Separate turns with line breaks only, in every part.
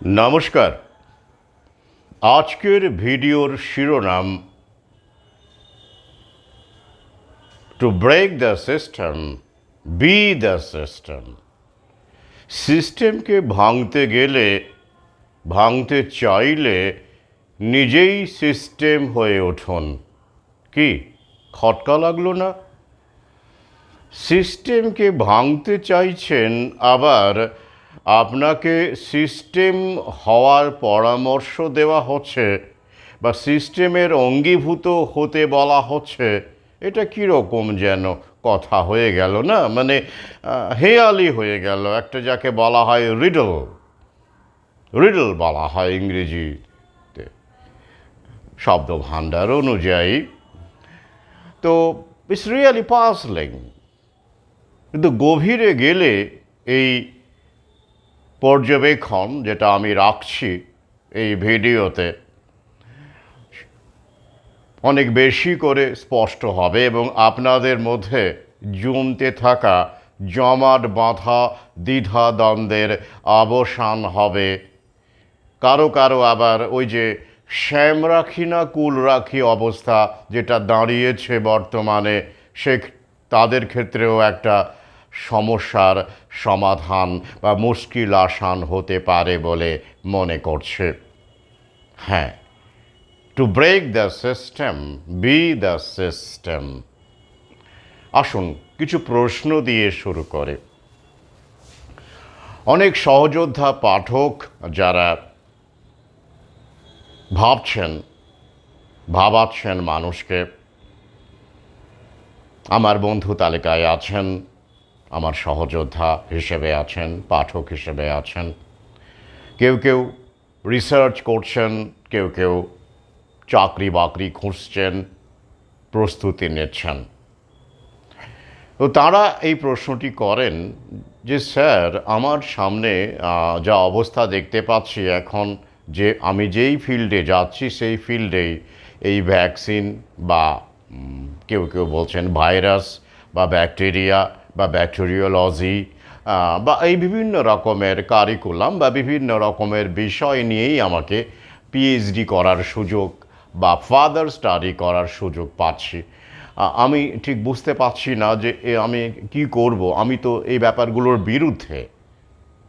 নমস্কার। আজকের ভিডিওর শিরোনাম to break the system, be the system. সিস্টেমকে ভাঙতে গেলে, ভাঙতে চাইলে নিজেই সিস্টেম হয়ে উঠুন। কি খটকা লাগলো না? সিস্টেমকে ভাঙতে চাইছেন, আবার আপনাকে সিস্টেম হওয়ার পরামর্শ দেওয়া হচ্ছে বা সিস্টেমের অঙ্গীভূত হতে বলা হচ্ছে। এটা কীরকম যেন কথা হয়ে গেল না? মানে হেয়ালি হয়ে গেল একটা, যাকে বলা হয় রিডল। রিডল বলা হয় ইংরেজিতে শব্দ ভাণ্ডার অনুযায়ী। তো ইটস রিয়েলি পাজলিং। কিন্তু গভীরে গেলে এই পর্যবেক্ষণ যেটা আমি রাখছি এই ভিডিওতে অনেক বেশি করে স্পষ্ট হবে এবং আপনাদের মধ্যে জমতে থাকা জমাট বাঁধা দ্বিধা দ্বন্দ্বের অবসান হবে। কারো কারো আবার ওই যে শ্যাম রাখি না কুল রাখি অবস্থা যেটা দাঁড়িয়েছে বর্তমানে, সে তাদের ক্ষেত্রেও একটা সমস্যার সমাধান বা মুশকিল আসান হতে পারে বলে মনে করছে। হ্যাঁ, to break the system, be the system. আসুন কিছু প্রশ্ন দিয়ে শুরু করে। অনেক সহযোদ্ধা পাঠক যারা ভাবাচ্ছেন মানুষকে, আমার বন্ধু তালিকায় আছেন, আমার সহযোদ্ধা হিসেবে আছেন, পাঠক হিসেবে আছেন। কেউ কেউ রিসার্চ করছেন, কেউ কেউ চাকরি বাকরি খুঁজছেন, প্রস্তুতি নিচ্ছেন। তো তারা এই প্রশ্নটি করেন যে স্যার, আমার সামনে যা অবস্থা দেখতে পাচ্ছি এখন, যে আমি যেই ফিল্ডে যাচ্ছি সেই ফিল্ডেই এই ভ্যাকসিন বা কেউ কেউ বলছেন ভাইরাস বা ব্যাকটেরিয়া বা ব্যাকটেরিওলজি বা এই বিভিন্ন রকমের কারিকুলাম বা বিভিন্ন রকমের বিষয় নিয়েই আমাকে পিএইচডি করার সুযোগ বা ফার্দার স্টাডি করার সুযোগ পাচ্ছি। আমি ঠিক বুঝতে পারছি না যে আমি কি করব। আমি তো এই ব্যাপারগুলোর বিরুদ্ধে,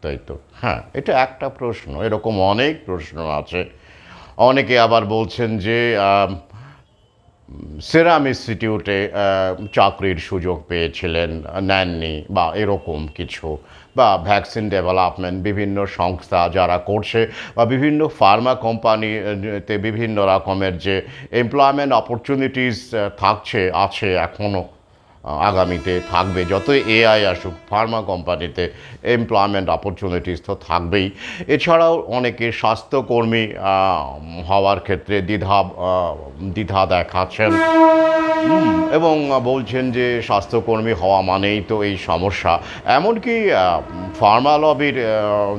তাই তো? হ্যাঁ, এটা একটা প্রশ্ন। এরকম অনেক প্রশ্ন আছে। অনেকে আবার বলছেন যে সেরাম ইনস্টিটিউটে চাকরির সুযোগ পেয়েছিলেন, নেননি বা এরকম কিছু, বা ভ্যাকসিন ডেভেলপমেন্ট বিভিন্ন সংস্থা যারা করছে বা বিভিন্ন ফার্মা কোম্পানিতে বিভিন্ন রকমের যে এমপ্লয়মেন্ট অপরচুনিটিস আছে এখনও, আগামীতে থাকবে। যতই এআই আসুক, ফার্মা কোম্পানিতে এমপ্লয়মেন্ট অপরচুনিটিস তো থাকবেই। এছাড়াও অনেকে স্বাস্থ্যকর্মী হওয়ার ক্ষেত্রে দ্বিধা দেখাচ্ছেন এবং বলছেন যে স্বাস্থ্যকর্মী হওয়া মানেই তো এই সমস্যা। এমনকি ফার্মা লবির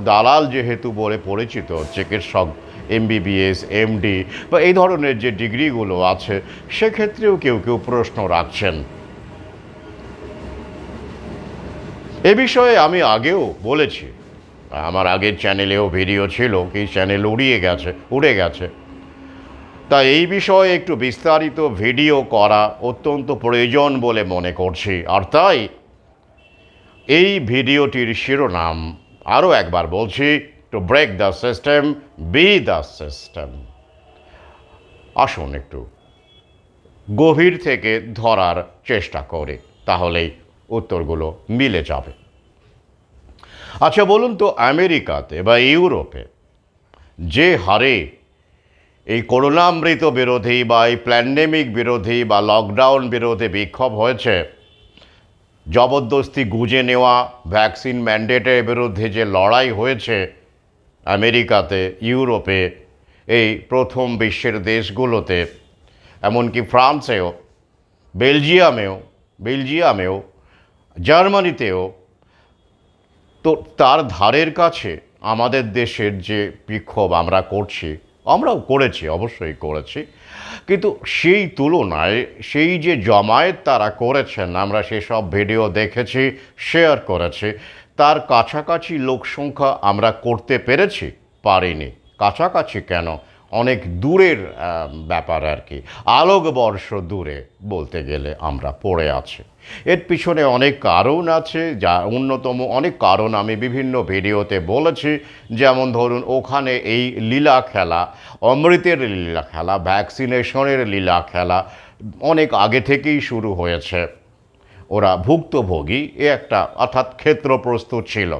দালাল যেহেতু বলে পরিচিত, চিকিৎসক, এমবিবিএস, এমডি বা এই ধরনের যে ডিগ্রিগুলো আছে, সেক্ষেত্রেও কেউ কেউ প্রশ্ন রাখছেন। এ বিষয়ে আমি আগেও বলেছি, আমার আগের চ্যানেলেও ভিডিও ছিল, কি চ্যানেল উড়ে গেছে। তাই এই বিষয়ে একটু বিস্তারিত ভিডিও করা অত্যন্ত প্রয়োজন বলে মনে করছি। আর তাই এই ভিডিওটির শিরোনাম আরও একবার বলছি, to break the system, be the system. আসুন একটু গভীর থেকে ধরার চেষ্টা করি, তাহলেই উত্তরগুলো মিলে যাবে। আচ্ছা বলুন তো, আমেরিকাতে বা ইউরোপে যে হারে এই করোনামৃত বিরোধী বা এই প্যান্ডেমিক বিরোধী বা লকডাউন বিরোধী বিক্ষোভ হয়েছে, জবরদস্তি গুঁজে নেওয়া ভ্যাকসিন ম্যান্ডেটের বিরুদ্ধে যে লড়াই হয়েছে আমেরিকাতে, ইউরোপে, এই প্রথম বিশ্বের দেশগুলোতে, এমনকি ফ্রান্সেও, বেলজিয়ামেও, জার্মানিতেও, তো তার ধারের কাছে আমাদের দেশের যে বিক্ষোভ আমরা আমরাও করেছি, অবশ্যই করেছি। কিন্তু সেই তুলনায় সেই যে জমায়েত তারা করেছেন, আমরা সেসব ভিডিও দেখেছি, শেয়ার করেছি, তার কাছাকাছি লোকসংখ্যা আমরা করতে পেরেছি। পারিনি। কাছাকাছি কেন, অনেক দূরের ব্যাপার আর কি, আলোকবর্ষ দূরে বলতে গেলে আমরা পড়ে আছি। এর পিছনে অনেক কারণ আছে, যা অন্যতম অনেক কারণ আমি বিভিন্ন ভিডিওতে বলেছি। যেমন ধরুন, ওখানে এই লীলা খেলা, অমৃতের লীলা খেলা, ভ্যাকসিনেশনের লীলা খেলা অনেক আগে থেকেই শুরু হয়েছে। ওরা ভুক্তভোগী এ একটা, অর্থাৎ ক্ষেত্র প্রস্তুত ছিল,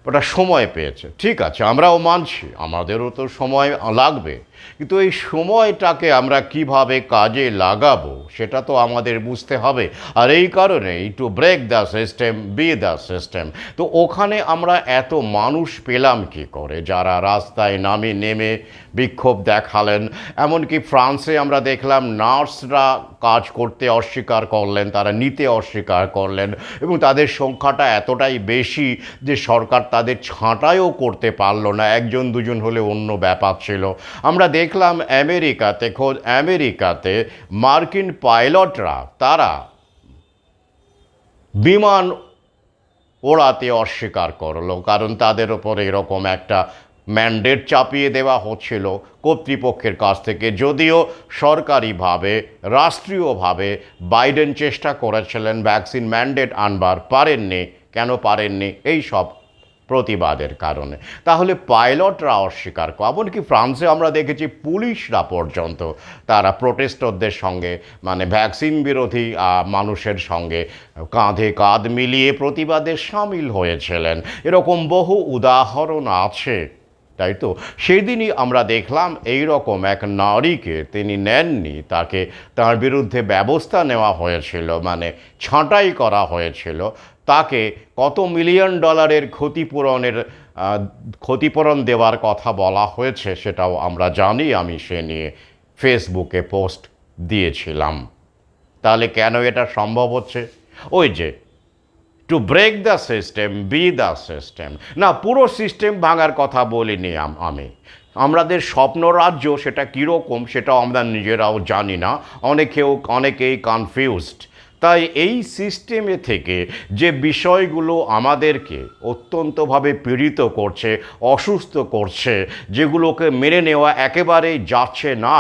ওটা সময় পেয়েছে, ঠিক আছে, আমরাও মানছি, আমাদেরও তো সময় লাগবে, কিন্তু এই সময়টাকে আমরা কিভাবে কাজে লাগাবো সেটা তো আমাদের বুঝতে হবে। আর এই কারণেই to break the system be the system. তো ওখানে আমরা এত মানুষ পেলাম কি করে যারা রাস্তায় নেমে বিক্ষোভ দেখালেন? এমনকি ফ্রান্সে আমরা দেখলাম নার্সরা কাজ করতে অস্বীকার করলেন, তারা নিতে অস্বীকার করলেন, এবং তাদের সংখ্যাটা এতটাই বেশি যে সরকার তাদের ছাঁটাইও করতে পারল না। একজন দুজন হলে অন্য ব্যাপার ছিল। আমরা দেখলাম আমেরিকাতে, খোদ আমেরিকাতে মার্কিন পাইলটরা তারা বিমান ওড়াতে অস্বীকার করলো, কারণ তাদের ওপর এরকম একটা ম্যান্ডেট চাপিয়ে দেওয়া হচ্ছিল কর্তৃপক্ষের কাছ থেকে। যদিও সরকারিভাবে, রাষ্ট্রীয়ভাবে বাইডেন চেষ্টা করেছিলেন ভ্যাকসিন ম্যান্ডেট আনবার, পারেননি। কেন পারেননি? এই সব প্রতিবাদের কারণে। তাহলে পাইলটরা অস্বীকার করে, এমনকি ফ্রান্সে আমরা দেখেছি পুলিশরা পর্যন্ত তারা প্রোটেস্টরদের সঙ্গে, মানে ভ্যাকসিন বিরোধী মানুষের সঙ্গে কাঁধে কাঁধ মিলিয়ে প্রতিবাদে সামিল হয়েছিলেন। এরকম বহু উদাহরণ আছে, তাই তো? সেদিনই আমরা দেখলাম এই রকম এক নারীকে তিনি নেননি, তার বিরুদ্ধে ব্যবস্থা নেওয়া হয়েছিল, মানে ছাঁটাই করা হয়েছিল। তাকে কত মিলিয়ন ডলারের ক্ষতিপূরণ দেওয়ার কথা বলা হয়েছে সেটাও আমরা জানি। আমি সে নিয়ে ফেসবুকে পোস্ট দিয়েছিলাম। তাহলে কেন এটা সম্ভব হচ্ছে? ওই যে to break the system be the system. না, পুরো সিস্টেম ভাঙার কথা বলিনি আমি। আমাদের স্বপ্ন রাজ্য সেটা কীরকম সেটাও আমরা নিজেরাও জানি না, অনেকেই কনফিউজড। তাই এই সিস্টেমে থেকে যে বিষয়গুলো আমাদেরকে অত্যন্তভাবে পীড়িত করছে, অসুস্থ করছে, যেগুলোকে মেনে নেওয়া একেবারেই যাচ্ছে না,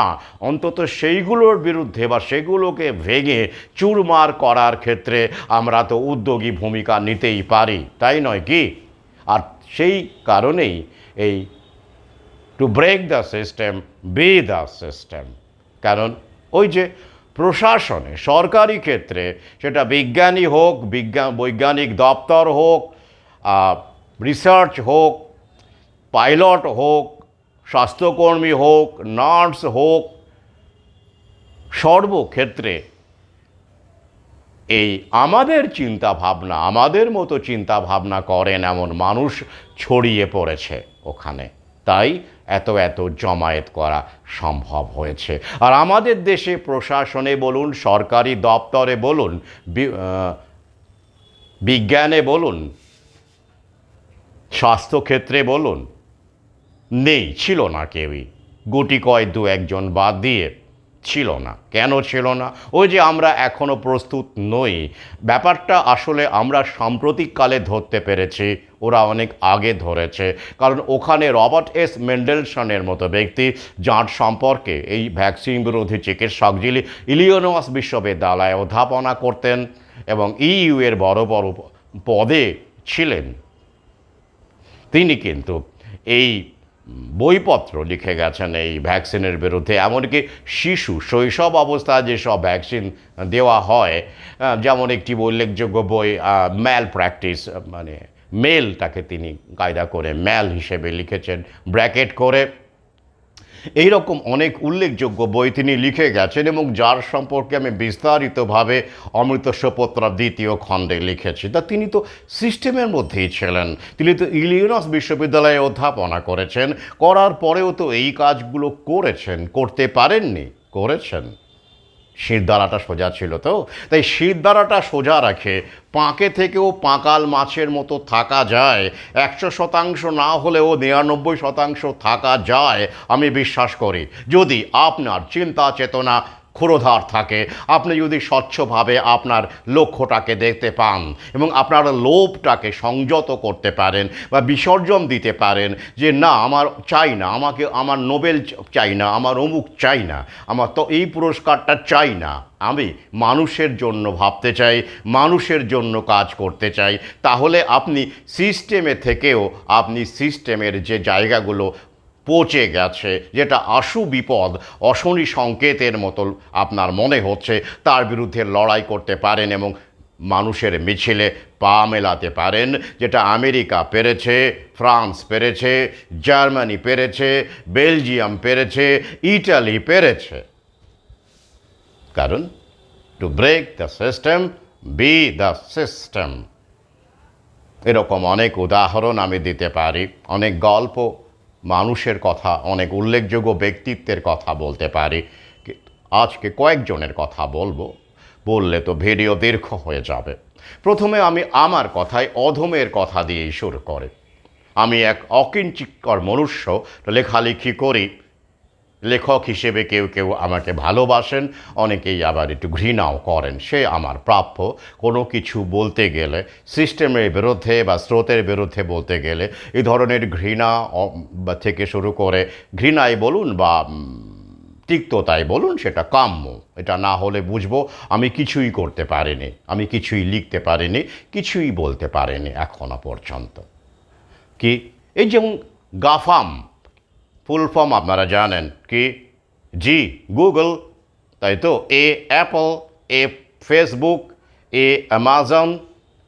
অন্তত সেইগুলোর বিরুদ্ধে বা সেগুলোকে ভেঙে চুরমার করার ক্ষেত্রে আমরা তো উদ্যোগী ভূমিকা নিতেই পারি, তাই নয় কি? আর সেই কারণেই এই to break the system be the system. কারণ ওই যে প্রশাসনে, সরকারি ক্ষেত্রে, সেটা বিজ্ঞানী হোক, বৈজ্ঞানিক দপ্তর হোক, রিসার্চ হোক, পাইলট হোক, স্বাস্থ্যকর্মী হোক, নার্স হোক, সর্বক্ষেত্রে এই আমাদের চিন্তা ভাবনা, আমাদের মতো চিন্তা ভাবনা করেন এমন মানুষ ছড়িয়ে পড়েছে ওখানে, তাই এত জমায়েত করা সম্ভব হয়েছে। আর আমাদের দেশে প্রশাসনে বলুন, সরকারি দপ্তরে বলুন, বিজ্ঞানে বলুন, স্বাস্থ্যক্ষেত্রে বলুন, ছিল না কেউই, গুটি কয় দু একজন বাদ দিয়ে ছিল না। কেন ছিল না? ওই যে আমরা এখনও প্রস্তুত নই। ব্যাপারটা আসলে আমরা সাম্প্রতিককালে ধরতে পেরেছি, ওরা অনেক আগে ধরেছে। কারণ ওখানে রবার্ট এস মেন্ডেলসনের মতো ব্যক্তি, যাঁর সম্পর্কে এই ভ্যাকসিন বিরোধী চিকিৎসক, যিনি ইলিনয়েস বিশ্ববিদ্যালয়ে অধ্যাপনা করতেন এবং ইইউ এর বড় বড় পদে ছিলেন, তিনি কিন্তু এই বইপত্র লিখে গেছেন এই ভ্যাকসিনের বিরুদ্ধে। এমনকি শৈশব অবস্থায় যেসব ভ্যাকসিন দেওয়া হয়, যেমন একটি উল্লেখযোগ্য বই ম্যাল প্র্যাকটিস, মানে মেলটাকে তিনি কায়দা করে ম্যাল হিসেবে লিখেছেন, ব্র্যাকেট করে। এই রকম অনেক উল্লেখযোগ্য বই তিনি লিখে গেছেন, এবং যার সম্পর্কে আমি বিস্তারিতভাবে অমৃত শপথরা 2য় খণ্ডে লিখেছি। তা তিনি তো সিস্টেমের মধ্যেই ছিলেন, তিনি তো ইলিনয়েস বিশ্ববিদ্যালয়ে অধ্যাপনা করেছেন, করার পরেও তো এই কাজগুলো করতে পারেননি, করেছেন। শিরদাঁড়াটা সোজা ছিল তো, তাই শিরদাঁড়াটা সোজা রাখে পাঁকে থেকেও পাঁকাল মাছের মতো থাকা যায়। 100% না হলেও 99% থাকা যায়, আমি বিশ্বাস করি, যদি আপনার চিন্তা চেতনা ক্ষুরোধার থাকে, আপনি যদি স্বচ্ছভাবে আপনার লক্ষ্যটাকে দেখতে পান এবং আপনার লোভটাকে সংযত করতে পারেন বা বিসর্জন দিতে পারেন যে না আমার চাই না, আমাকে আমার নোবেল চাই না, আমার অমুক চাই না, আমার তো এই পুরস্কারটা চাই না, আমি মানুষের জন্য ভাবতে চাই, মানুষের জন্য কাজ করতে চাই, তাহলে আপনি সিস্টেমে থেকেও আপনি সিস্টেমের যে জায়গাগুলো পচে গেছে, যেটা আশু বিপদ অশনি সংকেতের মতো আপনার মনে হচ্ছে, তার বিরুদ্ধে লড়াই করতে পারেন এবং মানুষের মিছিলে পা মেলাতে পারেন, যেটা আমেরিকা পেরেছে, ফ্রান্স পেরেছে, জার্মানি পেরেছে, বেলজিয়াম পেরেছে, ইটালি পেরেছে। কারণ to break the system, be the system. এরকম অনেক উদাহরণ আমি দিতে পারি, অনেক গল্প, মানুষের কথা, অনেক উল্লেখযোগ্য ব্যক্তিত্বের কথা বলতে পারি। আজকে কয়েকজনের কথা বলবো, বললে তো ভিডিও দীর্ঘ হয়ে যাবে। প্রথমে আমি আমার কথায় অধমের কথা দিয়েই শুরু করি। আমি এক অকিঞ্চিৎকর মনুষ্য, লেখালেখি করি, লেখক হিসেবে কেউ কেউ আমাকে ভালোবাসেন, অনেকেই আবার একটু ঘৃণাও করেন, সে আমার প্রাপ্য। কোনো কিছু বলতে গেলে, সিস্টেমের বিরুদ্ধে বা স্রোতের বিরুদ্ধে বলতে গেলে এই ধরনের ঘৃণা বা থেকে শুরু করে ঘৃণাই বলুন বা তিক্ততাই বলুন, সেটা কাম্য। এটা না হলে বুঝবো আমি কিছুই করতে পারিনি, আমি কিছুই লিখতে পারিনি, কিছুই বলতে পারিনি এখনো পর্যন্ত। কি এই যেমন গাফাম, ফুল ফর্ম আপনারা জানেন কি? জি গুগল, তাই তো, এ অ্যাপল, এ ফেসবুক, এ অ্যামাজন,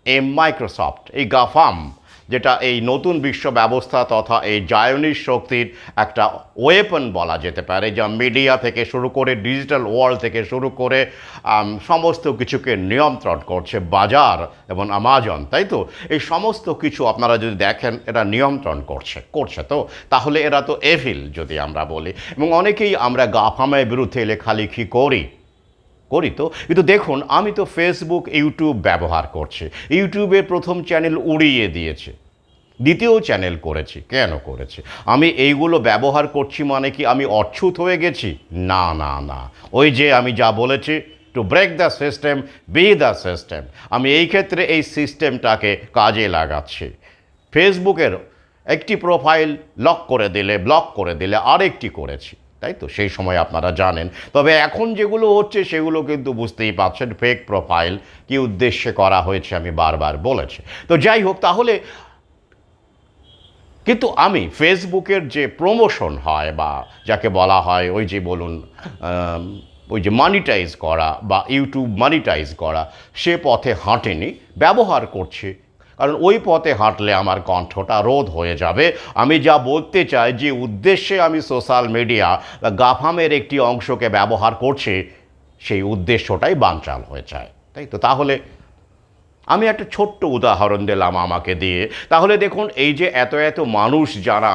এ মাইক্রোসফট। এই গাফাম, যেটা এই নতুন বিশ্ব ব্যবস্থা তথা এই জায়নিস্ট শক্তির একটা ওয়েপন বলা যেতে পারে, যা মিডিয়া থেকে শুরু করে ডিজিটাল ওয়ার্ল্ড থেকে শুরু করে সমস্ত কিছুকে নিয়ন্ত্রণ করছে, বাজার এবং আমাজন, তাই তো, এই সমস্ত কিছু আপনারা যদি দেখেন এটা নিয়ন্ত্রণ করছে তো, তাহলে এরা তো এভিল যদি আমরা বলি। এবং অনেকেই আমরা গাফামের বিরুদ্ধে লেখালেখি করি তো, কিন্তু দেখুন আমি তো ফেসবুক, ইউটিউব ব্যবহার করছি, ইউটিউবের প্রথম চ্যানেল উড়িয়ে দিয়েছে, দ্বিতীয় চ্যানেল করেছি। কেন করেছি? আমি এইগুলো ব্যবহার করছি মানে কি আমি অচ্ছুত হয়ে গেছি? না না না, ওই যে আমি যা বলেছি, to break the system, be the system. আমি এই ক্ষেত্রে এই সিস্টেমটাকে কাজে লাগাচ্ছি। ফেসবুকের একটি প্রোফাইল ব্লক করে দিলে আরেকটি করেছি, তাই তো, সেই সময় আপনারা জানেন। তবে এখন যেগুলো হচ্ছে সেগুলো কিন্তু বুঝতেই পারছেন ফেক প্রোফাইল, কী উদ্দেশ্যে করা হয়েছে আমি বারবার বলেছি। তো যাই হোক, তাহলে কিন্তু আমি ফেসবুকের যে প্রমোশন হয় বা যাকে বলা হয় ওই যে বলুন ওই যে মানিটাইজ করা বা ইউটিউব মানিটাইজ করা, সে পথে হাঁটেনি, ব্যবহার করছি। কারণ ওই পথে হাঁটলে আমার কণ্ঠটা রোধ হয়ে যাবে। আমি যা বলতে চাই, যে উদ্দেশ্যে আমি সোশ্যাল মিডিয়া বা গাফামের একটি অংশকে ব্যবহার করছি, সেই উদ্দেশ্যটাই বানচাল হয়ে যায়, তাই তো। তাহলে আমি একটা ছোট্ট উদাহরণ দিলাম আমাকে দিয়ে। তাহলে দেখুন এই যে এত এত মানুষ যারা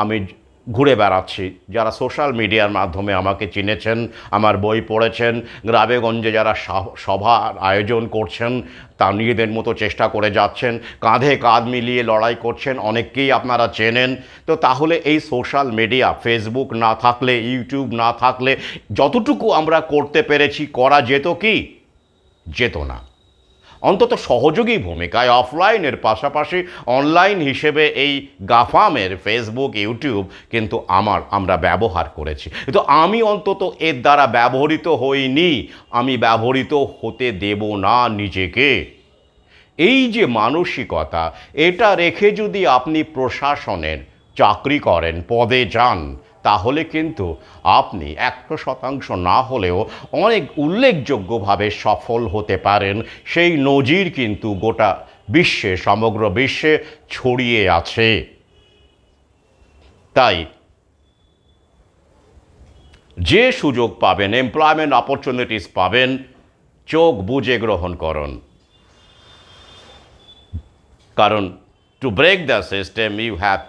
আমি ঘুরে বেড়াচ্ছি, যারা সোশ্যাল মিডিয়ার মাধ্যমে আমাকে চিনেছেন, আমার বই পড়েছেন, গ্রামেগঞ্জে যারা সভার আয়োজন করছেন, তা নিজেদের মতো চেষ্টা করে যাচ্ছেন, কাঁধে কাঁধ মিলিয়ে লড়াই করছেন, অনেককেই আপনারা চেনেন। তো তাহলে এই সোশ্যাল মিডিয়া, ফেসবুক না থাকলে, ইউটিউব না থাকলে যতটুকু আমরা করতে পেরেছি, করা যেত কি? যেত না। অন্তত সহযোগী ভূমিকায় অফলাইনের পাশাপাশি অনলাইন হিসেবে এই গাফামের ফেসবুক, ইউটিউব কিন্তু আমরা ব্যবহার করেছি। কিন্তু আমি অন্তত এর দ্বারা ব্যবহৃত হইনি, আমি ব্যবহৃত হতে দেব না নিজেকে। এই যে মানসিকতা, এটা রেখে যদি আপনি প্রশাসনের চাকরি করেন, পদে যান, তাহলে কিন্তু আপনি 100% না হলেও অনেক উল্লেখযোগ্যভাবে সফল হতে পারেন। সেই নজির কিন্তু গোটা বিশ্বে, সমগ্র বিশ্বে ছড়িয়ে আছে। তাই যে সুযোগ পাবেন, এমপ্লয়মেন্ট অপরচুনিটিস পাবেন, চোখ বুজে গ্রহণ করুন। কারণ to break the system you have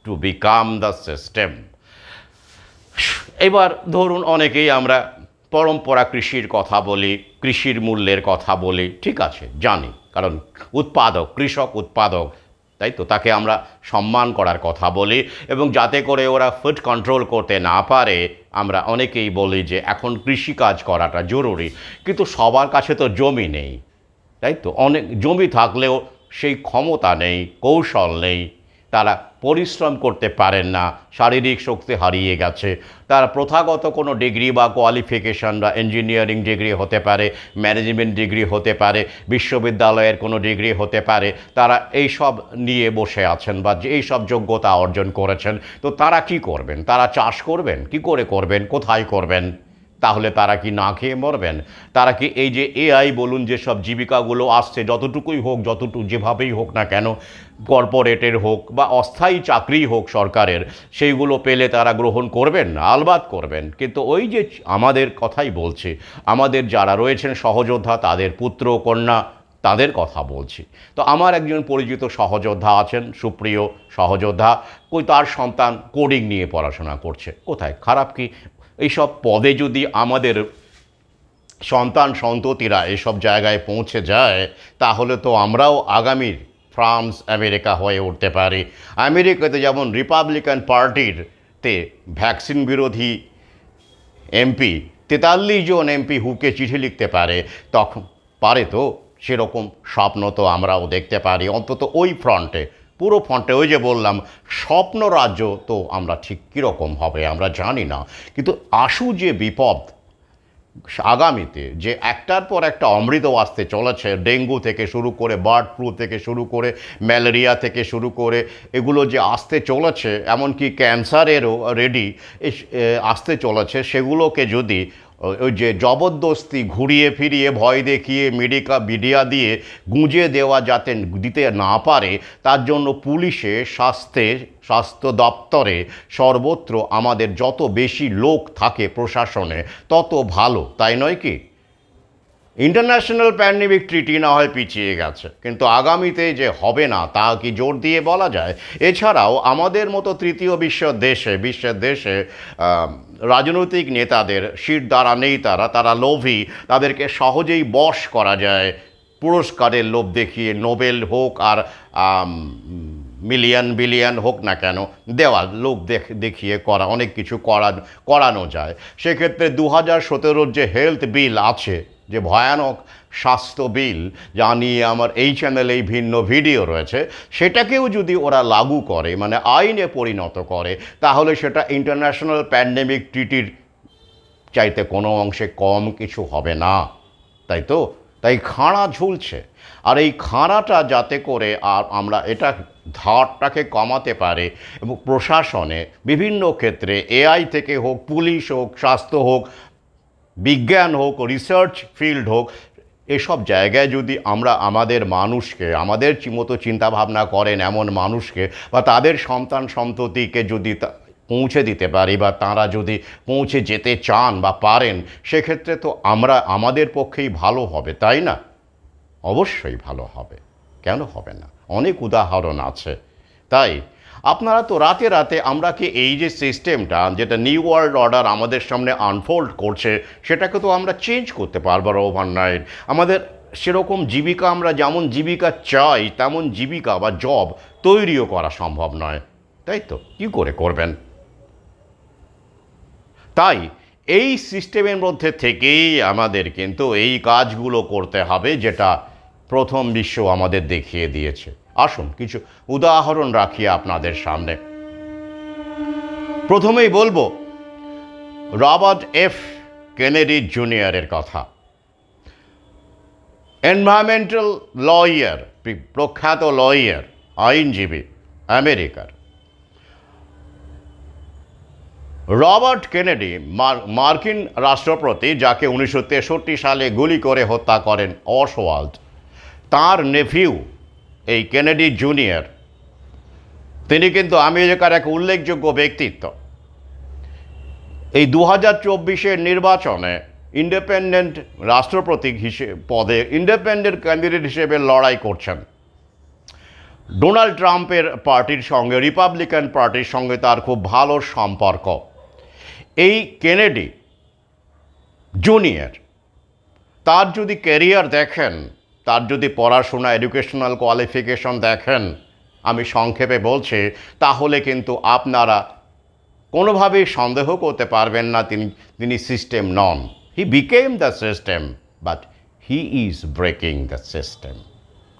to become the system. এবার ধরুন অনেকেই আমরা পরম্পরা কৃষির কথা বলি, কৃষির মূল্যের কথা বলি, ঠিক আছে, জানি, কারণ কৃষক উৎপাদক তাই তো, তাকে আমরা সম্মান করার কথা বলি, এবং যাতে করে ওরা ফুড কন্ট্রোল করতে না পারে আমরা অনেকেই বলি যে এখন কৃষিকাজ করাটা জরুরি। কিন্তু সবার কাছে তো জমি নেই, তাই তো, অনেক জমি থাকলেও সেই ক্ষমতা নেই, কৌশল নেই, তারা পরিশ্রম করতে পারেন না, শারীরিক শক্তি হারিয়ে গেছে। তারা প্রথাগত কোনো ডিগ্রি বা কোয়ালিফিকেশন বা ইঞ্জিনিয়ারিং ডিগ্রি হতে পারে, ম্যানেজমেন্ট ডিগ্রি হতে পারে, বিশ্ববিদ্যালয়ের কোনো ডিগ্রি হতে পারে, তারা এই সব নিয়ে বসে আছেন বা এই সব যোগ্যতা অর্জন করেছেন। তো তারা কি করবেন? তারা চাষ করবেন? কি করে করবেন? কোথায় করবেন? তাহলে তারা কি না খেয়ে মরবেন? তারা কি এই যে এআই বলুন, যেসব জীবিকাগুলো আসছে, যতটুকুই হোক, যেভাবেই হোক না কেন, কর্পোরেটের হোক বা অস্থায়ী চাকরি হোক সরকারের, সেইগুলো পেলে তারা গ্রহণ করবেন না? আলবাত করবেন। কিন্তু ওই যে আমাদের কথাই বলছি, আমাদের যারা রয়েছেন সহযোদ্ধা, তাদের পুত্র কন্যা, তাদের কথা বলছি। তো আমার একজন পরিচিত সহযোদ্ধা আছেন, সুপ্রিয় সহযোদ্ধা, তার সন্তান কোডিং নিয়ে পড়াশোনা করছে। কোথায় খারাপ কি? এইসব পদে যদি আমাদের সন্তান সন্ততিরা এসব জায়গায় পৌঁছে যায়, তাহলে তো আমরাও আগামীর ফ্রান্স আমেরিকা হয়ে উঠতে পারি। আমেরিকাতে যেমন রিপাবলিকান পার্টিরতে ভ্যাকসিন বিরোধী এমপি 43 জন এমপি হুকে চিঠি লিখতে পারে, তখন পারে তো সেরকম স্বপ্ন তো আমরাও দেখতে পারি, অন্তত ওই ফ্রন্টে, পুরো ফ্রন্টে। ওই যে বললাম, স্বপ্ন রাজ্য তো আমরা ঠিক কীরকম হবে আমরা জানি না, কিন্তু আশু যে বিপদ আগামীতে, যে একটার পর একটা অমৃত আসতে চলেছে, ডেঙ্গু থেকে শুরু করে, বার্ড ফ্লু থেকে শুরু করে, ম্যালেরিয়া থেকে শুরু করে, এগুলো যে আসতে চলেছে, এমনকি ক্যান্সারেরও রেডি আসতে চলেছে, সেগুলোকে যদি ওই যে জবরদস্তি ঘুরিয়ে ফিরিয়ে ভয় দেখিয়ে মিডিয়া দিয়ে গুঁজে দেওয়া যাতে দিতে না পারে, তার জন্য পুলিশে, স্বাস্থ্য দপ্তরে, সর্বত্র আমাদের যত বেশি লোক থাকে প্রশাসনে, তত ভালো, তাই নয় কি? ইন্টারন্যাশনাল প্যান্ডেমিক ট্রিটি না হয় পিছিয়ে গেছে, কিন্তু আগামীতে যে হবে না তা কি জোর দিয়ে বলা যায়? এছাড়াও আমাদের মতো তৃতীয় বিশ্বের দেশে রাজনৈতিক নেতাদের শির দ্বারা নেই, তারা লোভী, তাদেরকে সহজেই বশ করা যায় পুরস্কারের লোভ দেখিয়ে, নোবেল হোক আর মিলিয়ন বিলিয়ন হোক না কেন, দেওয়া লোক দেখিয়ে অনেক কিছু করানো যায়। সেক্ষেত্রে 2017 যে হেলথ বিল আছে, যে ভয়ানক স্বাস্থ্য বিল, যা নিয়ে আমার এই চ্যানেলেই ভিন্ন ভিডিও রয়েছে, সেটাকেও যদি ওরা লাগু করে, মানে আইনে পরিণত করে, তাহলে সেটা ইন্টারন্যাশনাল প্যান্ডেমিক ট্রিটির চাইতে কোনো অংশে কম কিছু হবে না, তাই তো? তাই খাঁড়া ঝুলছে, আর এই খাঁড়াটা যাতে করে আর আমরা এটা ধারটাকে কমাতে পারে, এবং প্রশাসনে বিভিন্ন ক্ষেত্রে, এআই থেকে হোক, পুলিশ হোক, স্বাস্থ্য হোক, বিজ্ঞান হোক, রিসার্চ ফিল্ড হোক, এসব জায়গায় যদি আমরা আমাদের মানুষকে, আমাদের মতো চিন্তাভাবনা করেন এমন মানুষকে বা তাদের সন্তান সন্ততিকে যদি পৌঁছে দিতে পারি, বা তারা যদি পৌঁছে যেতে চান বা পারেন, সেক্ষেত্রে তো আমাদের পক্ষেই ভালো হবে, তাই না? অবশ্যই ভালো হবে, কেন হবে না? অনেক উদাহরণ আছে। তাই আপনারা তো রাতে রাতে, আমরা কি এই যে সিস্টেমটা, যেটা নিউ ওয়ার্ল্ড অর্ডার আমাদের সামনে আনফোল্ড করছে, সেটাকে তো আমরা চেঞ্জ করতে পারবো ওভারনাইট। আমাদের সেরকম জীবিকা, আমরা যেমন জীবিকা চাই তেমন জীবিকা বা জব তৈরিও করা সম্ভব নয়, তাই তো? কী করে করবেন? তাই এই সিস্টেমের মধ্যে থেকেই আমাদের কিন্তু এই কাজগুলো করতে হবে, যেটা প্রথম বিশ্ব আমাদের দেখিয়ে দিয়েছে। আসুন কিছু উদাহরণ রাখি আপনাদের সামনে। প্রথমেই বলবো রবার্ট এফ কেনেডি জুনিয়রের কথা। এনভায়রনমেন্টাল লয়ার, প্রখ্যাত লয়ার, আইনজীবী, আমেরিকার। রবার্ট কেনেডি মার্কিন রাষ্ট্রপতি, যাকে 1963 সালে গুলি করে হত্যা করেন অসওয়াল্ড, তার নেফিউ এই কেনেডি জুনিয়র, তিনি কিন্তু আমেরিকার এক উল্লেখযোগ্য ব্যক্তিত্ব। এই 2024 নির্বাচনে ইন্ডিপেন্ডেন্ট রাষ্ট্রপতি পদে ইন্ডিপেন্ডেন্ট ক্যান্ডিডেট হিসেবে লড়াই করছেন। ডোনাল্ড ট্রাম্পের পার্টির সঙ্গে, রিপাবলিকান পার্টির সঙ্গে তার খুব ভালো সম্পর্ক। এই কেনেডি জুনিয়র, তার যদি ক্যারিয়ার দেখেন, তার যদি পড়াশোনা, এডুকেশনাল কোয়ালিফিকেশন দেখেন, আমি সংক্ষেপে বলছি, তাহলে কিন্তু আপনারা কোনোভাবেই সন্দেহ করতে পারবেন না তিনি system non. He became the system, but he is breaking the system.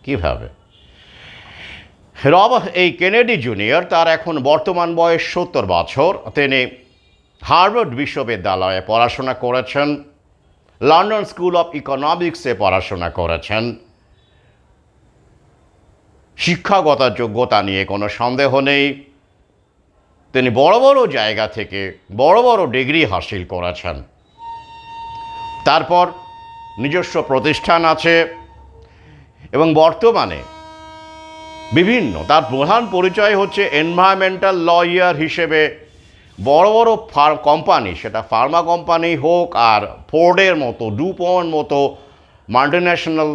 কীভাবে? এই কেনেডি জুনিয়র, তার এখন বর্তমান বয়স 70 বছর। তিনি হার্ভার্ড বিশ্ববিদ্যালয়ে পড়াশোনা করেছেন, লন্ডন স্কুল অফ ইকোনমিক্সে পড়াশোনা করেছেন। শিক্ষাগত যোগ্যতা নিয়ে কোনো সন্দেহ নেই। তিনি বড় বড় জায়গা থেকে বড় বড় ডিগ্রি হাসিল করেছেন। তারপর নিজস্ব প্রতিষ্ঠান আছে এবং বর্তমানে তার প্রধান পরিচয় হচ্ছে এনভায়রনমেন্টাল লয়ার হিসেবে বড় বড় কোম্পানি, সেটা ফার্মা কোম্পানি হোক আর ফোর্ডের মতো, ডুপন মতো মাল্টিন্যাশনাল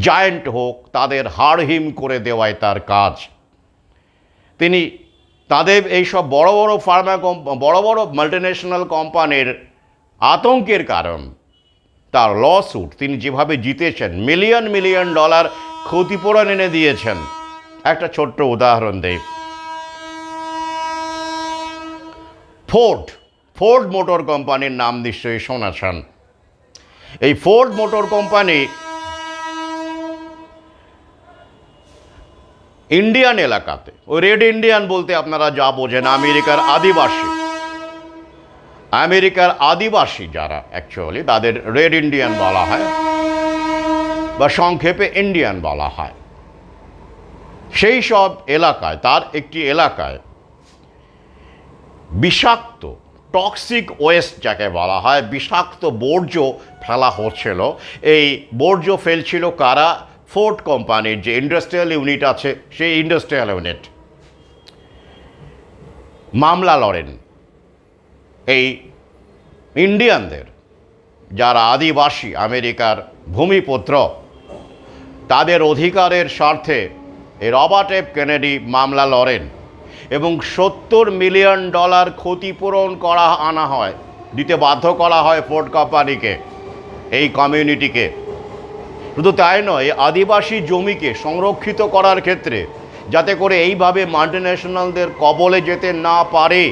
জায়েন্ট হোক, তাদের হাড়হিম করে দেওয়াই তার কাজ। তিনি তাদের এইসব বড় বড় মাল্টিন্যাশনাল কোম্পানির আতঙ্কের কারণ তার লস্যুট তিনি যেভাবে জিতেছেন, মিলিয়ন মিলিয়ন ডলার ক্ষতিপূরণ এনে দিয়েছেন। একটা ছোট্ট উদাহরণ দেই। ফোর্ড মোটর কোম্পানির নাম নিশ্চয়ই শুনেছেন। এই ফোর্ড মোটর কোম্পানি ইন্ডিয়ান এলাকাতে, ওই রেড ইন্ডিয়ান বলতে আপনারা যা বোঝেন, আমেরিকার আদিবাসী যারা অ্যাকচুয়ালি, তাদের রেড ইন্ডিয়ান বলা হয় বা সংক্ষেপে ইন্ডিয়ান বলা হয়। সেই সব এলাকায়, তার একটি এলাকায় বিষাক্ত টক্সিক ওয়েস্ট যাকে বলা হয়, বিষাক্ত বর্জ্য ফেলা হচ্ছিল। এই বর্জ্য ফেলছিল কারা? ফোর্ড কোম্পানির যে ইন্ডাস্ট্রিয়াল ইউনিট আছে, সেই ইন্ডাস্ট্রিয়াল ইউনিট মামলা লড়েন এই ইন্ডিয়ানদের, যারা আদিবাসী আমেরিকার ভূমিপুত্র, তাদের অধিকারের স্বার্থে এই রবার্ট এফ কেনেডি মামলা লড়েন এবং $70 মিলিয়ন ক্ষতিপূরণ দিতে বাধ্য করা হয় ফোর্ড কোম্পানিকে, এই কমিউনিটিকে। শুধু তাই নয়, আদিবাসী জমিকে সংরক্ষিত করার ক্ষেত্রে, যাতে করে এইভাবে মাল্টিন্যাশনালদের কবলে যেতে না পারে,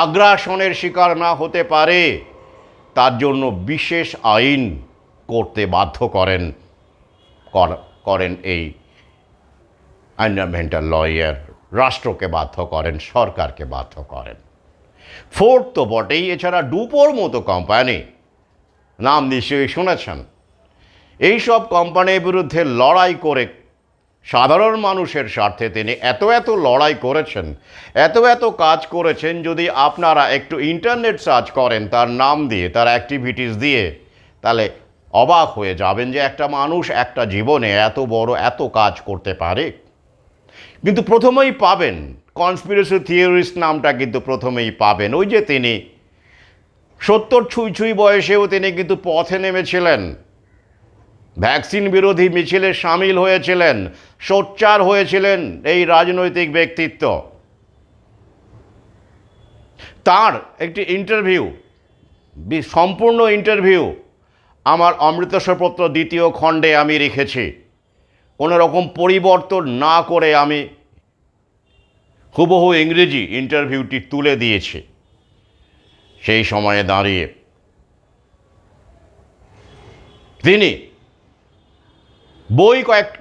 আগ্রাসনের শিকার না হতে পারে, তার জন্য বিশেষ আইন করতে বাধ্য করেন এই এনভায়রনমেন্টাল লয়ার। রাষ্ট্রকে বাধ্য করেন, সরকারকে বাধ্য করেন। ফোর্ড তো বটেই, এছাড়া ডুপোর মতো কোম্পানি নাম নিশ্চয়ই শুনেছেন। এইসব কোম্পানির বিরুদ্ধে লড়াই করে সাধারণ মানুষের স্বার্থে তিনি এত লড়াই করেছেন, এত কাজ করেছেন। যদি আপনারা একটু ইন্টারনেট সার্চ করেন তার নাম দিয়ে, তার অ্যাক্টিভিটিস দিয়ে, তাহলে অবাক হয়ে যাবেন যে একটা মানুষ একটা জীবনে এত কাজ করতে পারে। কিন্তু প্রথমেই পাবেন কনস্পিরেসি থিওরিস্ট নামটা, কিন্তু প্রথমেই পাবেন ওই যে তিনি 70 ছুঁই বয়সেও তিনি কিন্তু পথে নেমেছিলেন, ভ্যাকসিন বিরোধী মিছিলে সামিল হয়েছিলেন, সোচ্চার হয়েছিলেন এই রাজনৈতিক ব্যক্তিত্ব। তার একটি সম্পূর্ণ ইন্টারভিউ আমার অমৃতসরপত্র 2য় খণ্ডে আমি রেখেছি। কোনো রকম পরিবর্তন না করে আমি হুবহু ইংরেজি ইন্টারভিউটি তুলে দিয়েছি। সেই সময়ে দাঁড়িয়ে তিনি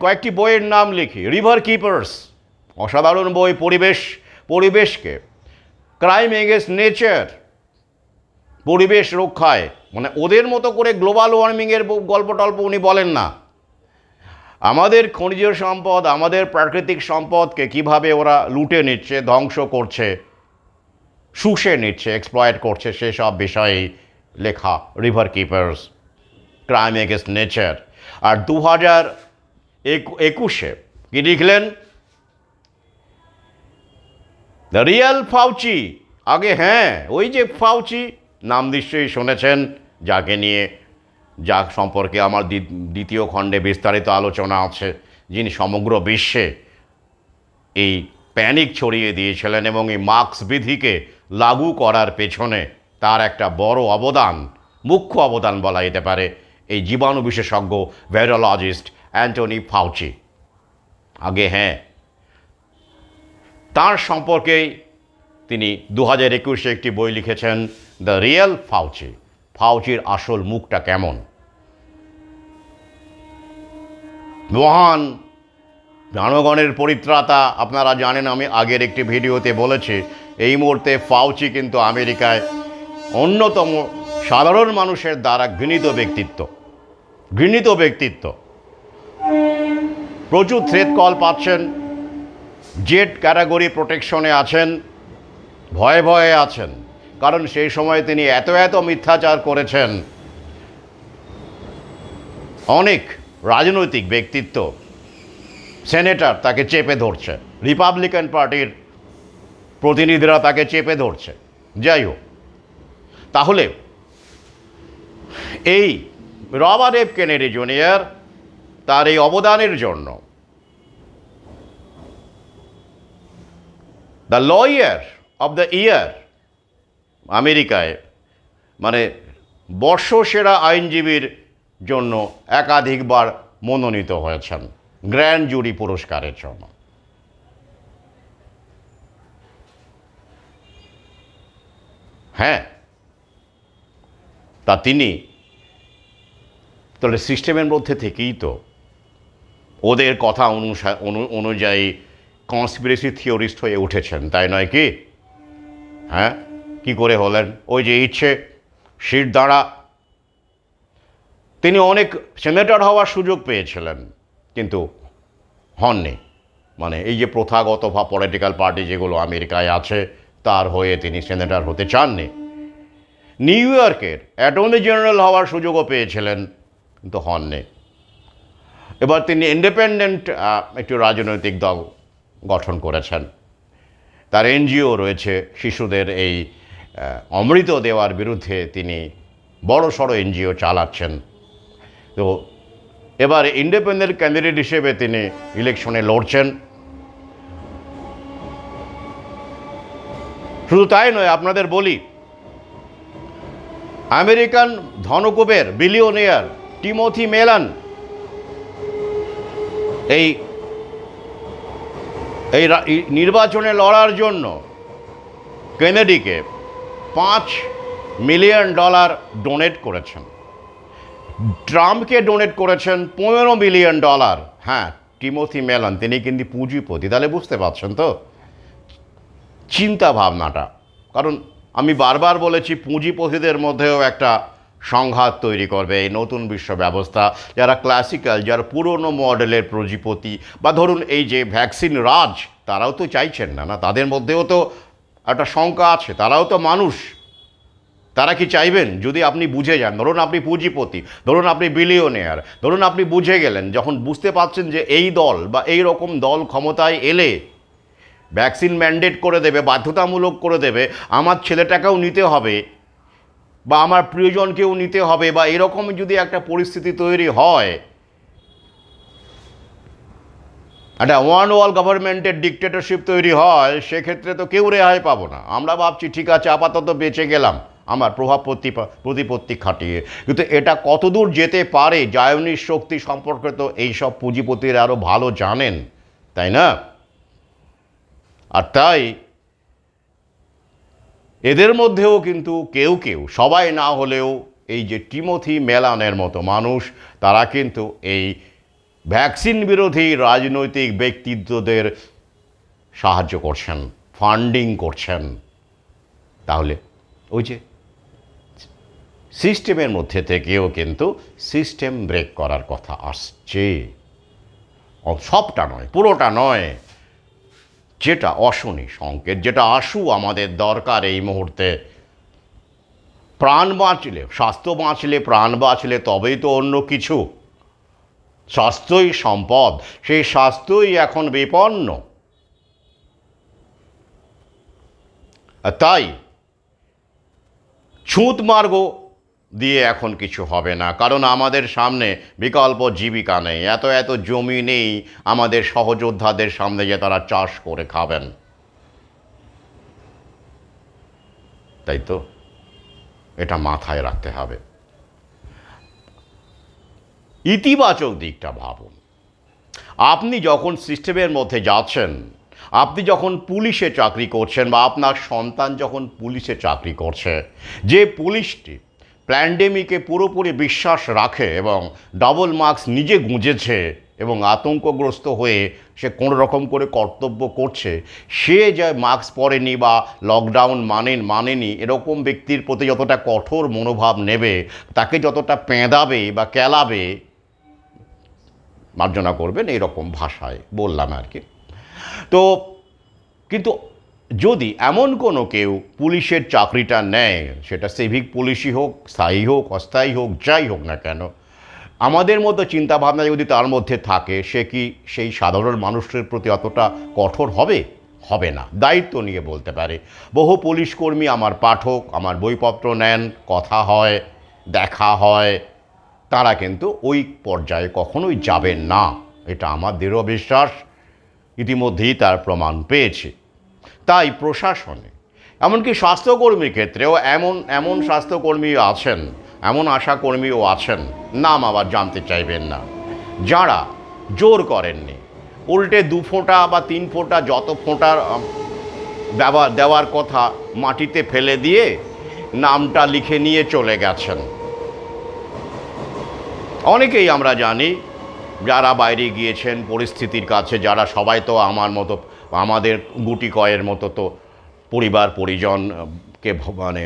কয়েকটি বইয়ের নাম লিখি। রিভার কিপার্স, অসাধারণ বই, পরিবেশকে, ক্রাইম এগেন্স্ট নেচার, পরিবেশ রক্ষায়, মানে ওদের মতো করে গ্লোবাল ওয়ার্মিংয়ের গল্প টল্প উনি বলেন না। আমাদের খনিজ সম্পদ, আমাদের প্রাকৃতিক সম্পদকে কিভাবে ওরা লুটে নিচ্ছে, ধ্বংস করছে, শুষে নিচ্ছে, এক্সপ্লয়েট করছে, সেসব বিষয়েই লেখা river keepers, crime against nature. আর 2021 কি লিখলেন? The real Fauci. আগে ওই যে ফাউচি নাম নিশ্চয়ই শুনেছেন, যা সম্পর্কে আমার 2য় খণ্ডে বিস্তারিত আলোচনা আছে, যিনি সমগ্র বিশ্বে এই প্যানিক ছড়িয়ে দিয়েছিলেন এবং এই মাস্ক বিধিকে লাগু করার পেছনে তার একটা বড় অবদান, মুখ্য অবদান বলা যেতে পারে, এই জীবাণু বিশেষজ্ঞ ভাইরোলজিস্ট অ্যান্টনি ফাউচি। আগে হ্যাঁ, তার সম্পর্কেই তিনি 2021 একটি বই লিখেছেন, দ্য রিয়েল ফাউচি, ফাউচির আসল মুখটা কেমন। মহান জনগণের পরিত্রাতা, আপনারা জানেন আমি আগের একটি ভিডিওতে বলেছি, এই মুহূর্তে ফাউচি কিন্তু আমেরিকায় অন্যতম সাধারণ মানুষের দ্বারা ঘৃণিত ব্যক্তিত্ব। প্রচুর থ্রেট কল পাচ্ছেন, জেড ক্যাটাগরি প্রোটেকশনে আছেন, ভয়ে আছেন, কারণ সেই সময় তিনি এত মিথ্যাচার করেছেন। অনেক রাজনৈতিক ব্যক্তিত্ব, সেনেটর তাকে চেপে ধরছে, রিপাবলিকান পার্টির প্রতিনিধিরা তাকে চেপে ধরছে। যাই হোক, তাহলে এই রবার্ট এফ কেনেডি জুনিয়র তার এই অবদানের জন্য the lawyer of the year আমেরিকায়, মানে বর্ষসেরা আইনজীবীর জন্য একাধিকবার মনোনীত হয়েছেন গ্র্যান্ড জুরি পুরস্কারের জন্য। হ্যাঁ, তা তিনি তাহলে সিস্টেমের মধ্যে থেকেই তো ওদের কথা অনুযায়ী কনস্পিরেসি থিওরিস্ট হয়ে উঠেছেন, তাই নয় কি? হ্যাঁ, কি করে হলেন? ওই যে ইচ্ছে সিট দ্বারা তিনি অনেক সেনেটর হওয়ার সুযোগ পেয়েছিলেন, কিন্তু হননি। মানে এই যে প্রথাগত বা পলিটিক্যাল পার্টি যেগুলো আমেরিকায় আছে, তার হয়ে তিনি সেনেটর হতে চাননি। নিউ ইয়র্কের অ্যাটর্নি জেনারেল হওয়ার সুযোগও পেয়েছিলেন, কিন্তু হননি। এবার তিনি ইন্ডিপেন্ডেন্ট একটি রাজনৈতিক দল গঠন করেছেন, তার এনজিও রয়েছে, শিশুদের এই অমৃত দেওয়ার বিরুদ্ধে তিনি বড়সড় এনজিও চালাচ্ছেন। তো এবার ইন্ডিপেন্ডেন্ট ক্যান্ডিডেট হিসেবে তিনি ইলেকশনে লড়ছেন। শুধু তাই নয়, আপনাদের বলি, আমেরিকান ধনকুবের বিলিয়নিয়ার টিমোথি মেলান এই নির্বাচনে লড়ার জন্য কেনেডিকে $5 মিলিয়ন ডোনেট করেছেন। ট্রাম্পকে ডোনেট করেছেন $15 মিলিয়ন। হ্যাঁ, টিমোথি মেলান তিনি কিন্তু পুঁজিপতি। তাহলে বুঝতে পারছেন তো চিন্তা ভাবনাটা। কারণ আমি বারবার বলেছি, পুঁজিপতিদের মধ্যেও একটা সংঘাত তৈরি করবে এই নতুন বিশ্ব ব্যবস্থা। যারা ক্লাসিক্যাল, যারা পুরনো মডেলের পুঁজিপতি, বা ধরুন এই যে ভ্যাকসিন রাজ, তারাও তো চাইছেন না, তাদের মধ্যেও তো একটা শঙ্কা আছে, তারাও তো মানুষ। তারা কি চাইবেন? যদি আপনি বুঝে যান, ধরুন আপনি পুঁজিপতি, ধরুন আপনি বিলিয়নিয়ার, ধরুন আপনি বুঝে গেলেন, যখন বুঝতে পারছেন যে এই দল বা এই রকম দল ক্ষমতায় এলে ভ্যাকসিন ম্যান্ডেট করে দেবে, বাধ্যতামূলক করে দেবে, আমার ছেলেটাকেও নিতে হবে বা আমার প্রিয়জনকেও নিতে হবে, বা এরকম যদি একটা পরিস্থিতি তৈরি হয়, একটা ওয়ান ওয়ার্ল্ড গভর্নমেন্টের ডিক্টেটরশিপ তৈরি হয়, সেক্ষেত্রে তো কেউ রেহাই পাবো না। আমরা ভাবছি ঠিক আছে, আপাতত বেঁচে গেলাম আমার প্রভাব প্রতিপত্তি খাটিয়ে, কিন্তু এটা কতদূর যেতে পারে, জায়নিক শক্তি সম্পর্কে তো এইসব পুঁজিপতিরা আরও ভালো জানেন, তাই না? আর তাই এদের মধ্যেও কিন্তু কেউ, সবাই না হলেও, এই যে টিমোথি মেলানের মতো মানুষ, তারা কিন্তু এই ভ্যাকসিন বিরোধী রাজনৈতিক ব্যক্তিত্বদের সাহায্য করছেন, ফান্ডিং করছেন। তাহলে ওই যে সিস্টেমের মধ্যে থেকেও কিন্তু সিস্টেম ব্রেক করার কথা আসছে। সবটা নয়, পুরোটা নয়, যেটা অশনি সংকেত, যেটা আশু আমাদের দরকার এই মুহূর্তে। প্রাণ বাঁচলে, স্বাস্থ্য বাঁচলে, প্রাণ বাঁচলে তবেই তো অন্য কিছু। স্বাস্থ্যই সম্পদ, সেই স্বাস্থ্যই এখন বিপন্ন। তাই ছুঁত মার্গ দিয়ে এখন কিছু হবে না, কারণ আমাদের সামনে বিকল্প জীবিকা নেই, এত জমি নেই আমাদের সহযোদ্ধাদের সামনে যে তারা চাষ করে খাবেন। তাই তো এটা মাথায় রাখতে হবে। ইতিবাচক দিকটা ভাবুন। আপনি যখন সিস্টেমের মধ্যে যাচ্ছেন, আপনি যখন পুলিশে চাকরি করছেন বা আপনার সন্তান যখন পুলিশে চাকরি করছে, যে পুলিশটি প্যান্ডেমিকে পুরোপুরি বিশ্বাস রাখে এবং ডাবল মার্কস নিজে গুঁজেছে এবং আতঙ্কগ্রস্ত হয়ে সে কোনো রকম করে কর্তব্য করছে, সে যে মাস্ক পরেনি বা লকডাউন মানেনি এরকম ব্যক্তির প্রতি যতটা কঠোর মনোভাব নেবে, তাকে যতটা পেঁদাবে বা কেলাবে, মার্জনা করবেন এইরকম ভাষায় বললাম আর কি। তো কিন্তু যদি এমন কোনো কেউ পুলিশের চাকরিটা নেয়, সেটা সিভিক পুলিশই হোক, স্থায়ী হোক, অস্থায়ী হোক, যাই হোক না কেন, আমাদের মতো চিন্তাভাবনা যদি তার মধ্যে থাকে, সে কি সেই সাধারণ মানুষের প্রতি অতটা কঠোর হবে? হবে না। দায়িত্ব নিয়ে বলতে পারে। বহু পুলিশ কর্মী আমার পাঠক, আমার বইপত্র নেন, কথা হয়, দেখা হয়, তারা কিন্তু ওই পর্যায়ে কখনোই যাবেন না, এটা আমার দৃঢ় বিশ্বাস। ইতিমধ্যেই তার প্রমাণ পেয়েছে। তাই প্রশাসনে, এমনকি স্বাস্থ্যকর্মীর ক্ষেত্রেও এমন এমন স্বাস্থ্যকর্মীও আছেন, এমন আশাকর্মীও আছেন, নাম আবার জানতে চাইবেন না, যারা জোর করেননি, উল্টে 2 ফোঁটা বা 3 ফোঁটা যত ফোঁটার দেওয়ার কথা মাটিতে ফেলে দিয়ে নামটা লিখে নিয়ে চলে গেছেন। অনেকেই আমরা জানি যারা বাইরে গিয়েছেন পরিস্থিতির কাছে, যারা সবাই তো আমার মতো, আমাদের গুটি কয়ের মতো তো পরিবার পরিজনকে মানে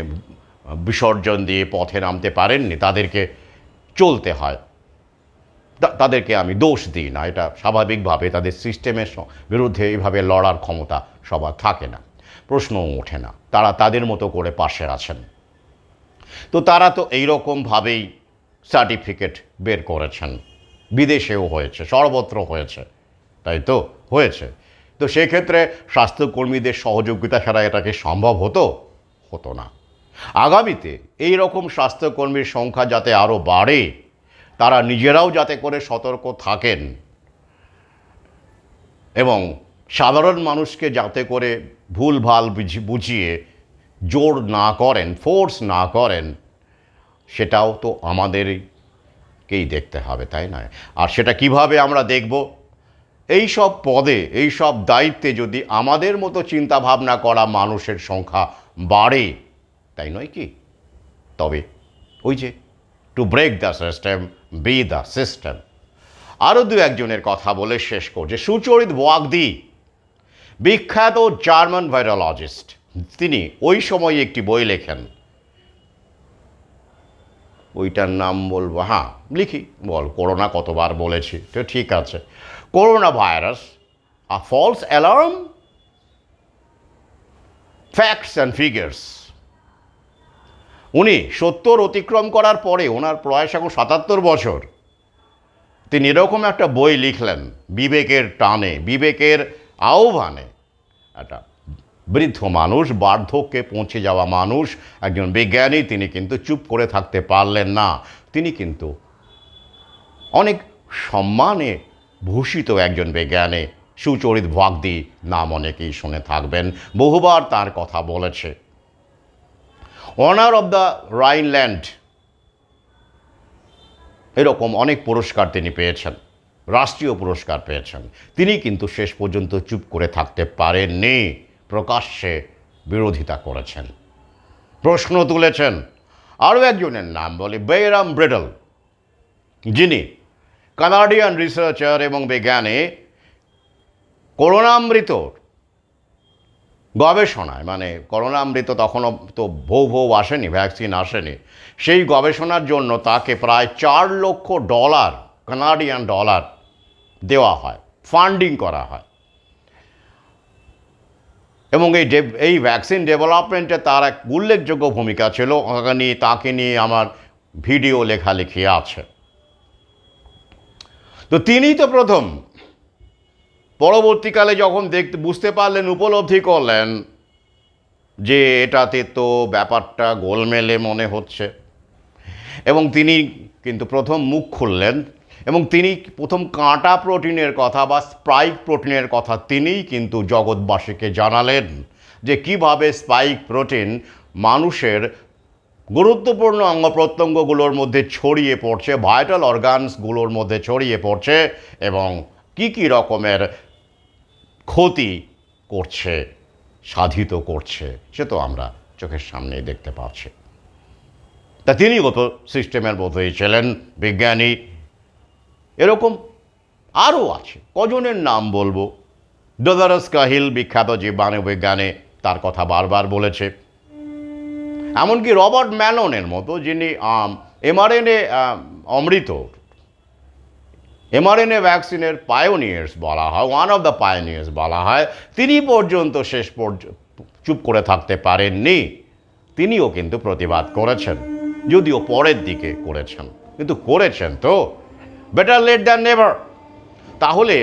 বিসর্জন দিয়ে পথে নামতে পারেননি, তাদেরকে চলতে হয়। তাদেরকে আমি দোষ দিই না, এটা স্বাভাবিকভাবে তাদের সিস্টেমের বিরুদ্ধে এইভাবে লড়ার ক্ষমতা সবার থাকে না, প্রশ্নও ওঠে না, তারা তাদের মতো করে পাশে আছেন। তো তারা তো এইরকমভাবেই সার্টিফিকেট বের করেছেন, বিদেশেও হয়েছে, সর্বত্র হয়েছে, তাই তো হয়েছে। তো সেক্ষেত্রে স্বাস্থ্যকর্মীদের সহযোগিতা ছাড়া এটাকে সম্ভব হতো? হতো না। আগামীতে এই রকম স্বাস্থ্যকর্মীর সংখ্যা যাতে আরও বাড়ে, তারা নিজেরাও যাতে করে সতর্ক থাকেন এবং সাধারণ মানুষকে যাতে করে ভুলভাল বুঝিয়ে জোর না করেন, ফোর্স না করেন, সেটাও তো আমাদেরকেই দেখতে হবে, তাই নয়? আর সেটা কিভাবে আমরা দেখব? এই সব পদে, এই সব দায়িত্বে যদি আমাদের মতো চিন্তাভাবনা করা মানুষের সংখ্যা বাড়ে, তাই নয় কি? তবে ওই যে to break the system, be the system. আরও 2-1জনের কথা বলে শেষ করছে। সুচরিত ওয়াগদি, বিখ্যাত জার্মান ভাইরোলজিস্ট, তিনি ওই সময়ে একটি বই লেখেন, ওইটার নাম বলবো, হ্যাঁ লিখি, বল, করোনা কতবার বলেছি, তো ঠিক আছে। Corona virus, a false alarm, facts and figures. উনি 70 অতিক্রম করার পরে, ওনার প্রয়াস এখন 77 বছর, তিনি এরকম একটা বই লিখলেন, বিবেকের টানে, বিবেকের আহ্বানে। একটা বৃদ্ধ মানুষ, বার্ধক্যে পৌঁছে যাওয়া মানুষ, একজন বিজ্ঞানী, তিনি কিন্তু চুপ করে থাকতে পারলেন না। তিনি কিন্তু অনেক সম্মানে ভূষিত একজন বিজ্ঞানী, সুচরিত ওয়াগদি, নাম অনেকেই শুনে থাকবেন, বহুবার তার কথা বলেছে। অনার অব দ্য রাইনল্যান্ড, এরকম অনেক পুরস্কার তিনি পেয়েছেন, রাষ্ট্রীয় পুরস্কার পেয়েছেন। তিনি কিন্তু শেষ পর্যন্ত চুপ করে থাকতে পারেননি, প্রকাশ্যে বিরোধিতা করেছেন, প্রশ্ন তুলেছেন। আরও একজনের নাম বলি, বেরাম ব্রেডল, যিনি কানাডিয়ান রিসার্চার এবং বিজ্ঞানী, করোনামৃত গবেষণায়, মানে করোনামৃত তখনও তো ভৌ আসেনি, ভ্যাকসিন আসেনি, সেই গবেষণার জন্য তাকে প্রায় $4 লক্ষ কানাডিয়ান ডলার দেওয়া হয়, ফান্ডিং করা হয়। এবং এই ভ্যাকসিন ডেভেলপমেন্টে তার এক উল্লেখযোগ্য ভূমিকা ছিল। তাকে নিয়ে আমার ভিডিও লেখালেখি আছে। তো তিনিই তো প্রথম, পরবর্তীকালে যখন বুঝতে পারলেন, উপলব্ধি করলেন যে এটাতে তো ব্যাপারটা গোলমেলে মনে হচ্ছে, এবং তিনি কিন্তু প্রথম মুখ খুললেন এবং তিনি প্রথম কাঁটা প্রোটিনের কথা বা স্পাইক প্রোটিনের কথা তিনিই কিন্তু জগৎবাসীকে জানালেন, যে কিভাবে স্পাইক প্রোটিন মানুষের গুরুত্বপূর্ণ অঙ্গ প্রত্যঙ্গগুলোর মধ্যে ছড়িয়ে পড়ছে, ভাইটাল অর্গানসগুলোর মধ্যে ছড়িয়ে পড়ছে এবং কী রকমের ক্ষতি করছে, সাধিত করছে, সে তো আমরা চোখের সামনেই দেখতে পাচ্ছি। তা তিনিও তো সিস্টেমের মতোই ছিলেন, বিজ্ঞানী। এরকম আরও আছে, কজনের নাম বলবো। ডোজারাস কাহিল, বিখ্যাত জীবাণু বিজ্ঞানী, তার কথা বারবার বলেছে। এমনকি রবার্ট ম্যালনের মতো, যিনি এমআরএনএ অমৃত এমআরএনএ ভ্যাকসিনের পায়োনিয়ার্স বলা হয়, ওয়ান অফ দ্য পায়োনিয়ার্স বলা হয়, তিনি পর্যন্ত শেষ চুপ করে থাকতে পারেননি। তিনিও কিন্তু প্রতিবাদ করেছেন, যদিও পরের দিকে করেছেন, কিন্তু করেছেন তো। Better late than never. তাহলে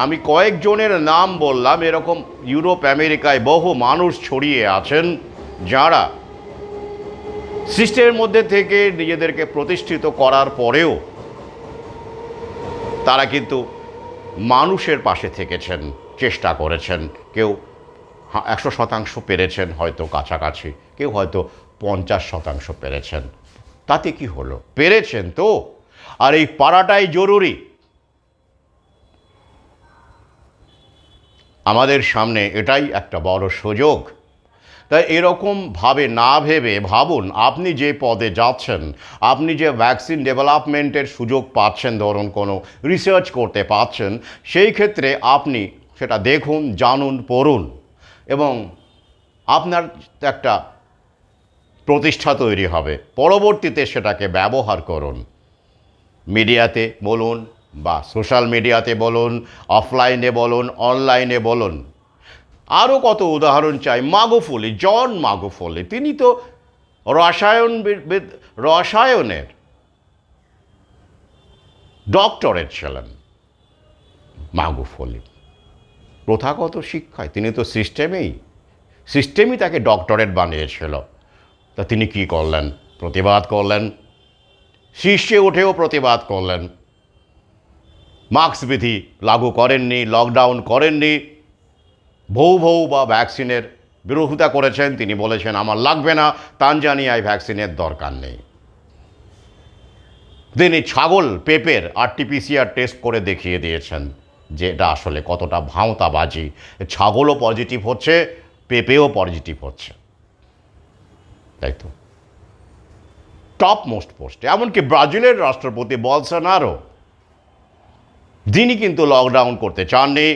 আমি কয়েকজনের নাম বললাম, এরকম ইউরোপ আমেরিকায় বহু মানুষ ছড়িয়ে আছেন যারা সিস্টেমের মধ্যে থেকে নিজেদেরকে প্রতিষ্ঠিত করার পরেও তারা কিন্তু মানুষের পাশে থেকেছেন, চেষ্টা করেছেন। কেউ 100% পেরেছেন, হয়তো কাছাকাছি, কেউ হয়তো 50% পেরেছেন। তাতে কি হলো, পেরেছেন তো। আর এই পারাটাই জরুরি। আমাদের সামনে এটাই একটা বড় সুযোগ। তাই এরকমভাবে না ভেবে ভাবুন, আপনি যে পদে যাচ্ছেন, আপনি যে ভ্যাকসিন ডেভেলপমেন্টের সুযোগ পাচ্ছেন, ধরুন কোনো রিসার্চ করতে পাচ্ছেন, সেই ক্ষেত্রে আপনি সেটা দেখুন, জানুন, পড়ুন, এবং আপনার একটা প্রতিষ্ঠা তৈরি হবে। পরবর্তীতে সেটাকে ব্যবহার করুন। মিডিয়াতে বলুন বা সোশ্যাল মিডিয়াতে বলুন, অফলাইনে বলুন, অনলাইনে বলুন। আরও কত উদাহরণ চাই। মাগুফুলি, জন মাগুফুলি, তিনি তো রসায়নের ডক্টরেট ছিলেন। মাগুফুলি প্রথাগত শিক্ষায়, তিনি তো সিস্টেমই তাকে ডক্টরেট বানিয়েছিল। তা তিনি কি করলেন? প্রতিবাদ করলেন, শীর্ষে উঠেও প্রতিবাদ করলেন। মাস্ক বিধি লাগু করেননি, লকডাউন করেননি, ভৌ বা ভ্যাকসিনের বিরোধিতা করেছেন। তিনি বলেছেন আমার লাগবে না, তানজানিয়ায় ভ্যাকসিনের দরকার নেই। তিনি ছাগল পেঁপের আরটিপিসিআর টেস্ট করে দেখিয়ে দিয়েছেন যে এটা আসলে কতটা ভাঁওতাবাজি। ছাগলও পজিটিভ হচ্ছে, পেঁপেও পজিটিভ হচ্ছে, তাই তো। টপ মোস্ট পোস্টে, এমনকি ব্রাজিলের রাষ্ট্রপতি বলসোনারো, যিনি কিন্তু লকডাউন করতে চাননি,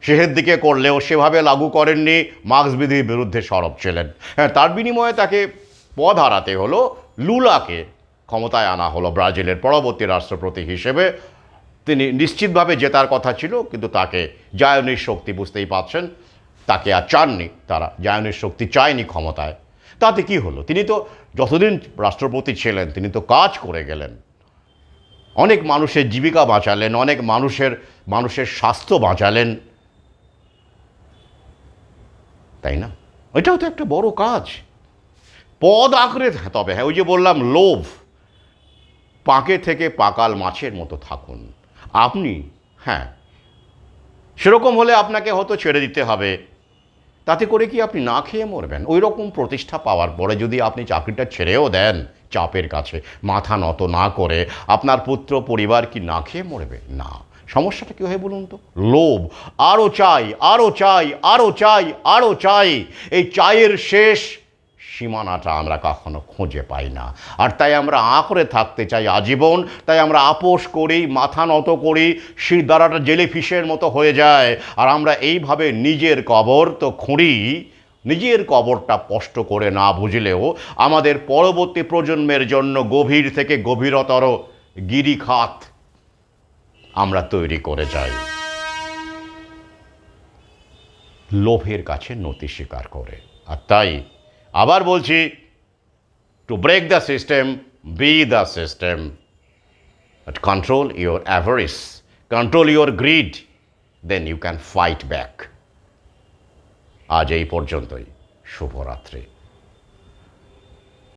শেষের দিকে করলেও সেভাবে লাগু করেননি, মাস্ক বিধির বিরুদ্ধে সরব ছিলেন। হ্যাঁ, তার বিনিময়ে তাকে পদ হারাতে হলো, লুলাকে ক্ষমতায় আনা হলো ব্রাজিলের পরবর্তী রাষ্ট্রপতি হিসেবে। তিনি নিশ্চিতভাবে জেতার কথা ছিল, কিন্তু তাকে জায়নের শক্তি, বুঝতেই পাচ্ছেন, তাকে আর চাননি তারা। জায়নের শক্তি চায়নি ক্ষমতায়। তাতে কি হলো? তিনি তো যতদিন রাষ্ট্রপতি ছিলেন তিনি তো কাজ করে গেলেন, অনেক মানুষের জীবিকা বাঁচালেন, অনেক মানুষের স্বাস্থ্য বাঁচালেন, তাই না? এটাও তো একটা বড় কাজ। পদ আঁকড়ে, তবে হ্যাঁ, ওই যে বললাম, লোভ, পাঁকে থেকে পাকাল মাছের মতো থাকুন আপনি। হ্যাঁ, সেরকম হলে আপনাকে হয়তো ছেড়ে দিতে হবে। তাতে করে কি আপনি না খেয়ে মরবেন? ওই রকম প্রতিষ্ঠা পাওয়ার পরে যদি আপনি চাকরিটা ছেড়েও দেন চাপের কাছে, মাথা নত না করে, আপনার পুত্র পরিবার কি না খেয়ে মরবে? না। সমস্যাটা কী হয় বলুন তো? লোভ। আরও চাই, আরও চাই, আরও চাই, আরও চাই। এই চায়ের শেষ সীমানাটা আমরা কখনো খুঁজে পাই না। আর তাই আমরা আঁকড়ে থাকতে চাই আজীবন। তাই আমরা আপোষ করি, মাথা নত করি, শিরদাঁড়াটা জেলিফিশের মতো হয়ে যায়। আর আমরা এইভাবে নিজের কবর তো খুঁড়ি, নিজের কবরটা স্পষ্ট করে না বুঝলেও আমাদের পরবর্তী প্রজন্মের জন্য গভীর থেকে গভীরতর গিরিখাত আমরা তৈরি করে যাই, লোভের কাছে নতি স্বীকার করে। আর তাই আবার বলছি, to break the system, be the system, but control your avarice, control your greed, then you can fight back. আজ এই পর্যন্তই। শুভরাত্রি।